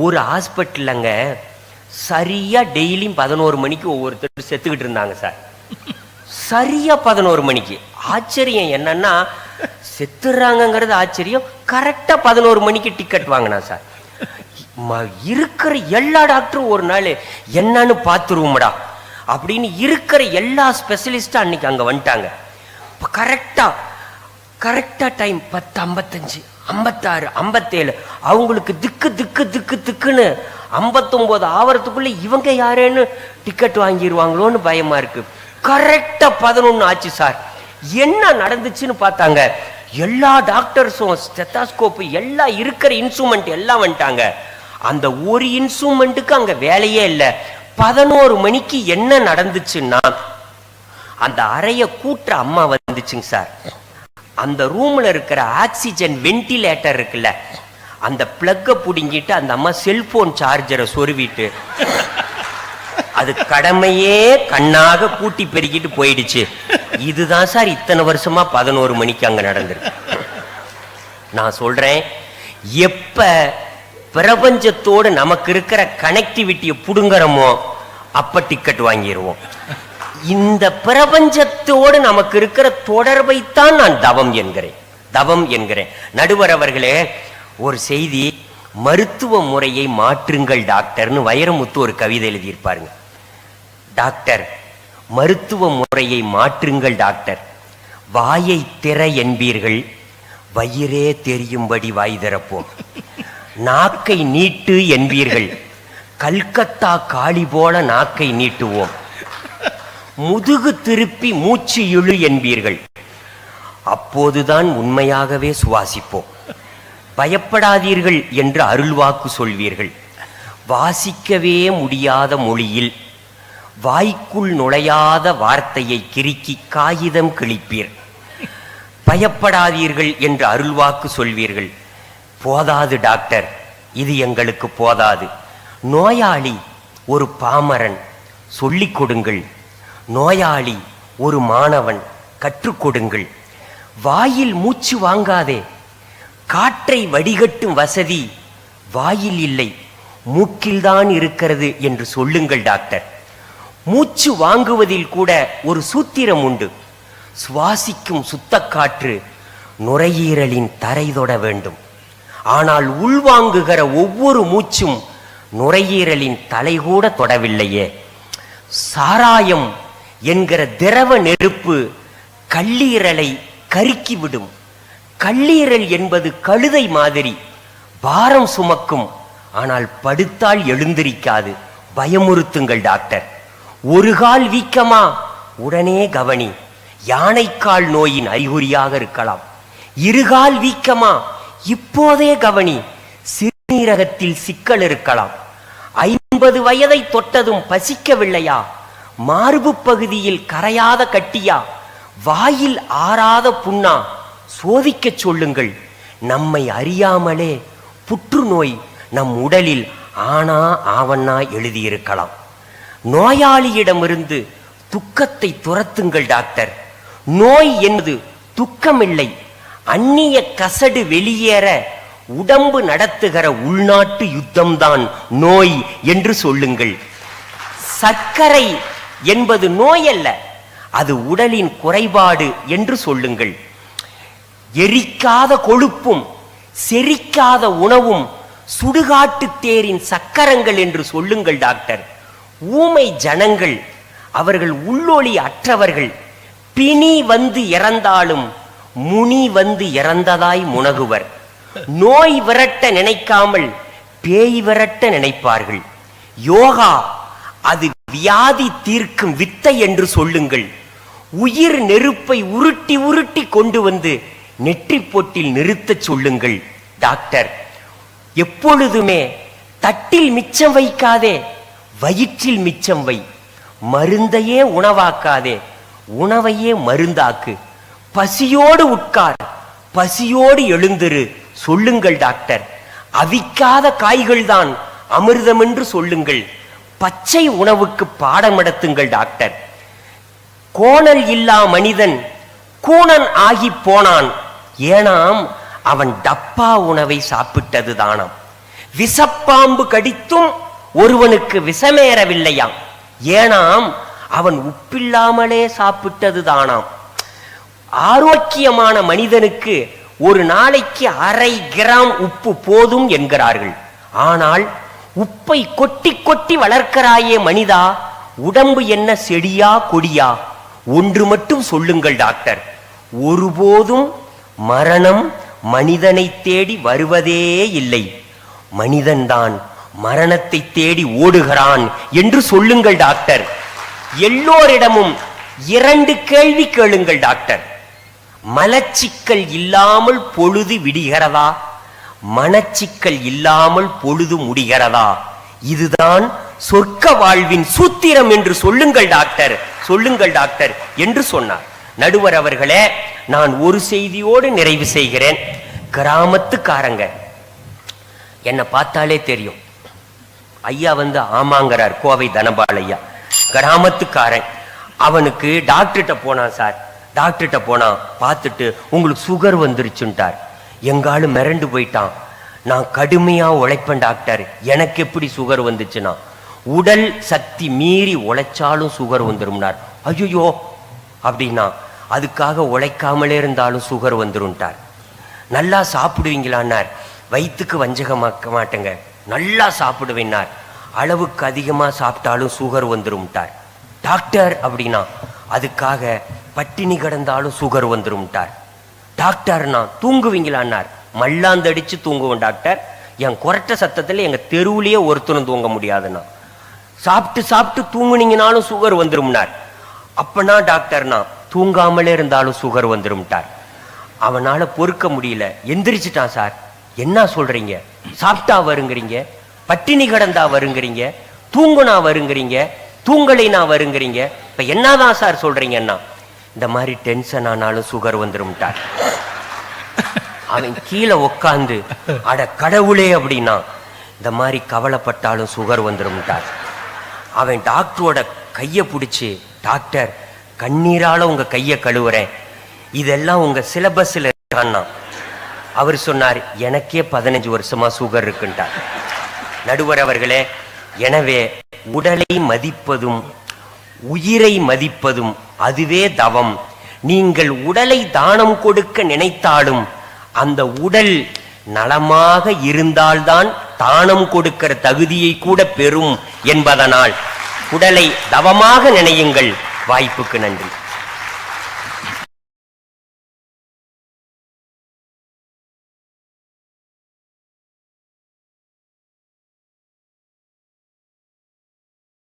ஒரு ஹாஸ்பிட்டலங்க சரியா டெய்லியும் 11 மணிக்கு ஒவ்வொருத்தர் செத்துக்கிட்டு இருந்தாங்க சார். சரியா 11 மணிக்கு. ஆச்சரியம் என்னன்னா, செத்துறாங்கிறது ஆச்சரியம், கரெக்டா 11 மணிக்கு டிக்கெட் வாங்கினா சார். இருக்கிற எல்லா டாக்டரும் ஒரு நாள் என்னன்னு பார்த்துருவோம்டா அப்படின்னு இருக்கிற எல்லா ஸ்பெஷலிஸ்டும் அன்னைக்கு அங்க வந்துட்டாங்க. கரெக்டா டைம் 10:55, 56, 57. அவங்களுக்கு திக்கு திக்கு திக்கு திக்குன்னு 59 ஆவறதுக்குள்ள இவங்க யாரேன்னு டிக்கெட் வாங்கிடுவாங்களோன்னு பயமா இருக்கு. கரெக்டா 11 ஆச்சு சார். என்ன நடந்துச்சுன்னு பார்த்தாங்க. எல்லா டாக்டர்ஸும் ஸ்டெத்தாஸ்கோப் எல்லாம் இருக்கிற இன்ஸ்ட்ருமெண்ட் எல்லாம் வந்துட்டாங்க. அந்த ஒரு இன்ஸ்ட்ருமெண்ட்டுக்கு அங்க வேலையே இல்லை. 11 மணிக்கு என்ன நடந்துச்சுன்னா, அந்த அறைய கூட்டுற அம்மா வந்துச்சுங்க சார். அந்த ரூம்ல இருக்கிற ஆக்சிஜன் வென்டிலேட்டர் இருக்குல்ல, அந்த பிளக்க புடுங்கிட்டு அந்த அம்மா செல்போன் சார்ஜரை சொருவிட்டு அது கடமையே கண்ணாக கூட்டி பெருக்கிட்டு போயிடுச்சு. இதுதான் சார் இத்தனை வருஷமா 11 மணிக்கு அங்க நடந்திருக்கு. நான் சொல்றேன், எப்ப பிரபஞ்சத்தோடு நமக்கு இருக்கிற கனெக்டிவிட்டியை புடுங்குறோமோ அப்ப டிக்கெட் வாங்கிடுவோம். இந்த பிரபஞ்சத்தோடு நமக்கு இருக்கிற தொடர்பைத்தான் நான் தவம் என்கிறேன். நடுவர் அவர்களே, ஒரு செய்தி, மருத்துவ முறையை மாற்றுங்கள் டாக்டர்னு வைரமுத்து ஒரு கவிதை எழுதியிருப்பாருங்க. டாக்டர், மருத்துவ முறையை மாற்றுங்கள் டாக்டர். வாயை திற என்பீர்கள், வயிறே தெரியும்படி வாய் திறப்போம். நாக்கை நீட்டு என்பீர்கள், கல்கத்தா காளி போல நாக்கை நீட்டுவோம். முதுகு திருப்பி மூச்சு இழு என்பீர்கள், அப்போதுதான் உண்மையாகவே சுவாசிப்போம். பயப்படாதீர்கள் என்று அருள்வாக்கு சொல்வீர்கள். வாசிக்கவே முடியாத மொழியில் வாய்க்குள் நுழையாத வார்த்தையை கிறுக்கி காகிதம் கிழிப்பீர். பயப்படாதீர்கள் என்று அருள்வாக்கு சொல்வீர்கள். போதாது டாக்டர், இது எங்களுக்கு போதாது. நோயாளி ஒரு பாமரன், சொல்லிக் கொடுங்கள். நோயாளி ஒரு மாணவன், கற்றுக் கொடுங்கள். வாயில் மூச்சு வாங்காதே, காற்றை வடிகட்டும் வசதி வாயில் இல்லை, மூக்கில்தான் இருக்கிறது என்று சொல்லுங்கள் டாக்டர். மூச்சு வாங்குவதில் கூட ஒரு சூத்திரம் உண்டு. சுவாசிக்கும் சுத்தக்காற்று நுரையீரலின் தரை தொட வேண்டும். ஆனால் உள்வாங்குகிற ஒவ்வொரு மூச்சும் நுரையீரலின் தலை கூட தொடவில்லையே. சாராயம் என்கிற திரவ நெருப்பு கல்லீரலை கருக்கிவிடும். கல்லீரல் என்பது கழுதை மாதிரி, பாரம் சுமக்கும், ஆனால் படுத்தால் எழுந்திருக்காது. பயமுறுத்துங்கள் டாக்டர். ஒரு கால் வீக்கமா, உடனே கவனி, யானைக்கால் நோயின் அறிகுறியாக இருக்கலாம். இருகால் வீக்கமா, இப்போதே கவனி, சிறுநீரகத்தில் சிக்கல் இருக்கலாம். 50 வயதை தொட்டதும் பசிக்கவில்லையா, மார்பு பகுதியில் கரையாத கட்டியா, வாயில் ஆறாத புண்ணா, சோதிக்க சொல்லுங்கள். நம்மை அறியாமலே புற்றுநோய் நம் உடலில் ஆனா ஆவண்ணா எழுதியிருக்கலாம். நோயாளியிடமிருந்து துக்கத்தை துரத்துங்கள் டாக்டர். நோய் என்பது துக்கமில்லை, அந்நிய கசடு வெளியேற உடம்பு நடத்துகிற உள்நாட்டு யுத்தம்தான் நோய் என்று சொல்லுங்கள். சர்க்கரை என்பது நோய் அல்ல, அது உடலின் குறைபாடு என்று சொல்லுங்கள். எரிக்காத கொழுப்பும் செரிக்காத உணவும் சுடுகாட்டு தேரின் சக்கரங்கள் என்று சொல்லுங்கள் டாக்டர். ஊமை ஜனங்கள், அவர்கள் உள்ளொளி அற்றவர்கள். பிணி வந்து இறந்தாலும் முனி வந்து இறந்ததாய் முனகுவர். நோய் விரட்ட நினைக்காமல் பேய் விரட்ட நினைப்பார்கள். யோகா அது வியாதி தீர்க்கும் வித்தை என்று சொல்லுங்கள். உயிர் நெருப்பை உருட்டி உருட்டி கொண்டு வந்து நெற்றி பொட்டில் நிறுத்த சொல்லுங்கள் டாக்டர். எப்பொழுதுமே தட்டில் மிச்சம் வைக்காதே, வயிற்றில் மிச்சம் வை. மருந்தையே உணவாக்காதே, உணவையே மருந்தாக்கு. பசியோடு உட்கார், பசியோடு எழுந்திரு சொல்லுங்கள் டாக்டர். அவிக்காத காய்கள் தான் அமிர்தம் என்று சொல்லுங்கள். பச்சை உணவுக்கு பாடம் நடத்துங்கள் டாக்டர். கோணல் இல்லா மனிதன் கூணன் ஆகி போனான், ஏனாம் அவன் டப்பா உணவை சாப்பிட்டது தானாம். விஷப்பாம்பு கடித்தும் ஒருவனுக்கு விஷமேறவில்லையாம். ஏனாம் அவன் உப்பில்லாமலே சாப்பிட்டது தானாம். ஆரோக்கியமான மனிதனுக்கு ஒரு நாளைக்கு 1/2 கிராம் உப்பு போதும் என்கிறார்கள். ஆனால் உப்பை கொட்டி கொட்டி வளர்க்கிறாயே மனிதா, உடம்பு என்ன செடியா கொடியா? ஒன்று மட்டும் சொல்லுங்கள் டாக்டர், ஒருபோதும் மரணம் மனிதனை தேடி வருவதே இல்லை, மனிதன்தான் மரணத்தை தேடி ஓடுகிறான் என்று சொல்லுங்கள் டாக்டர். எல்லோரிடமும் 2 கேள்வி கேளுங்கள் டாக்டர். மலச்சிக்கல் இல்லாமல் பொழுது விடுகிறதா, மனச்சிக்கல் இல்லாமல் பொழுது முடிகிறதா? இதுதான் சொர்க்க வாழ்வின் சூத்திரம் என்று சொல்லுங்கள் டாக்டர், சொல்லுங்கள் டாக்டர் என்று சொன்னார். நடுவர் அவர்களே, நான் ஒரு செய்தியோடு நிறைவு செய்கிறேன். கிராமத்துக்காரங்க என்ன பார்த்தாலே தெரியும். ஐயா ஆமாங்கிறார், கோவை தனபால் ஐயா. கிராமத்துக்காரன், அவனுக்கு டாக்டர்கிட்ட போனான் சார். டாக்டர்கிட்ட போனான், பார்த்துட்டு உங்களுக்கு சுகர் வந்துருச்சுட்டார். எங்காலும் மிரண்டு போயிட்டான். நான் கடுமையா உழைப்பேன் டாக்டர், எனக்கு எப்படி சுகர் வந்துச்சுன்னா? உடல் சக்தி மீறி உழைச்சாலும் சுகர் வந்துரும்னார். ஐயோ அப்படின்னா, அதுக்காக உழைக்காமலே இருந்தாலும் சுகர் வந்துரும்ட்டார். நல்லா சாப்பிடுவீங்களான்னார். வயிற்றுக்கு வஞ்சகமாக்க மாட்டேங்க, நல்லா சாப்பிடுவேன்னார். அளவுக்கு அதிகமா சாப்பிட்டாலும் சுகர் வந்துரும்ட்டார். டாக்டர் அப்படின்னா, அதுக்காக பட்டினி கிடந்தாலும் சுகர் வந்துரும்ட்டார். டாக்டர்னா தூங்குவீங்களான்னார். மல்லாந்தடிச்சு தூங்குவோம் டாக்டர், என் குரட்ட சத்தத்துல எங்க தெருவுலயே ஒருத்தரும் தூங்க முடியாதுன்னா. சாப்பிட்டு சாப்பிட்டு தூங்குனீங்கனாலும் சுகர் வந்துரும்னார். அப்பனா டாக்டர்னா தூங்காமலே இருந்தாலும் சுகர் வந்துரும்ட்டார். அவனால பொறுக்க முடியல, எந்திரிச்சிட்டான். சார் என்ன சொல்றீங்க? சாப்பிட்டா வருங்கிறீங்க, பட்டினி கிடந்தா வருங்கிறீங்க, தூங்குனா வருங்கிறீங்க, தூங்கலைனா வருங்கிறீங்க, இப்ப என்னதான் சார் சொல்றீங்கன்னா, இந்த மாதிரி டென்ஷன் ஆனாலும் சுகர் வந்துரும்ட்டார். அவன் கீழே உக்காந்து, அட கடவுளே அப்படின்னா, இந்த மாதிரி கவலைப்பட்டாலும் சுகர் வந்துரும்ட்டார். அவன் டாக்டரோட கையை பிடிச்சி, டாக்டர் கண்ணீரால உங்க கையை கழுவுறேன், இதெல்லாம் உங்க சிலபஸ்ல இருக்கான்னா. அவர் சொன்னார், எனக்கே 15 வருஷமா சுகர் இருக்குன்ட்டார். நடுவர் அவர்களே, எனவே உடலை மதிப்பதும் உயிரை மதிப்பதும் அதுவே தவம். நீங்கள் உடலை தானம் கொடுக்க நினைத்தாலும் அந்த உடல் நலமாக இருந்தால்தான் தானம் கொடுக்கிற தகுதியை கூட பெறும் என்பதனால் உடலை தவமாக நினையுங்கள். வாய்ப்புக்கு நன்றி.